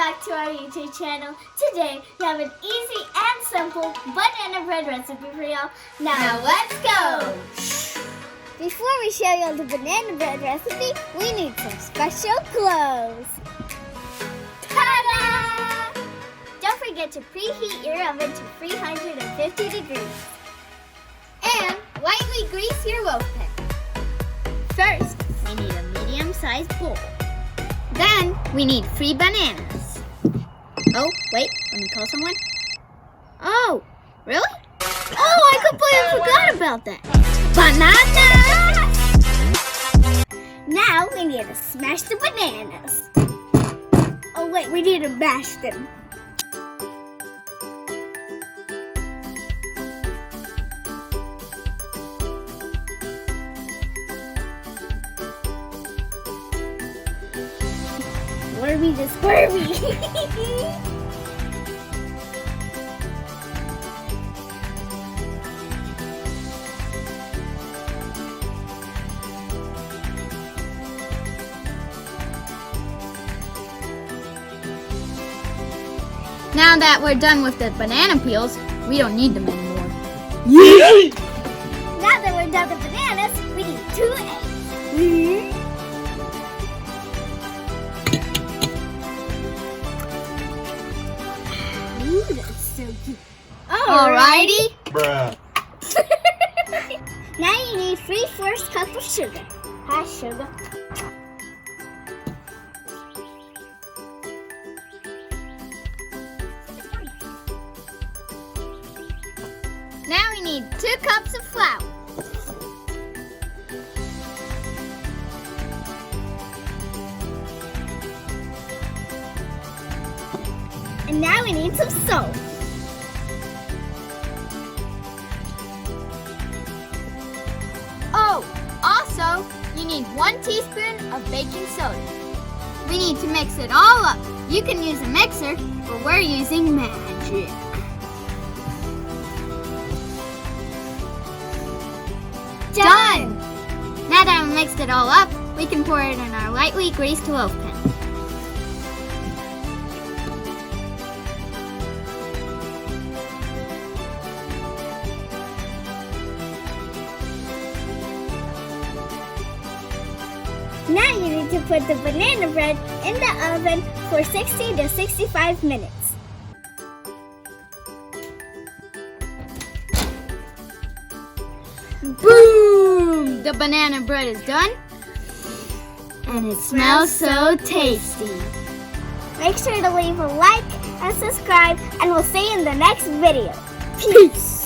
back to our YouTube channel. Today we have an easy and simple banana bread recipe for y'all. Now let's go! Before we show y'all the banana bread recipe, we need some special clothes. Ta-da! Don't forget to preheat your oven to 350 degrees. And lightly grease your loaf pan. First, we need a medium-sized bowl. Then, we need 3 bananas. Oh, wait, let me call someone. Oh, really? Oh, I completely forgot about that. Banana! Now, we need to smash the bananas. Oh, wait, we need to mash them. Squirmy to squirmy. Now that we're done with the banana peels, we don't need them anymore. Yay! Now that we're done with the bananas, we need 2 eggs. Ooh, that's so cute. Alrighty. Bruh. Now you need 3/4 cup of sugar. Hi, sugar. Now we need 2 cups of flour. And now we need some salt. Oh, also, you need 1 teaspoon of baking soda. We need to mix it all up. You can use a mixer, but we're using magic. Done! Now that I've mixed it all up, we can pour it in our lightly greased loaf pan. Now you need to put the banana bread in the oven for 60 to 65 minutes. Boom! The banana bread is done. And it smells so tasty. Make sure to leave a like and subscribe, and we'll see you in the next video. Peace!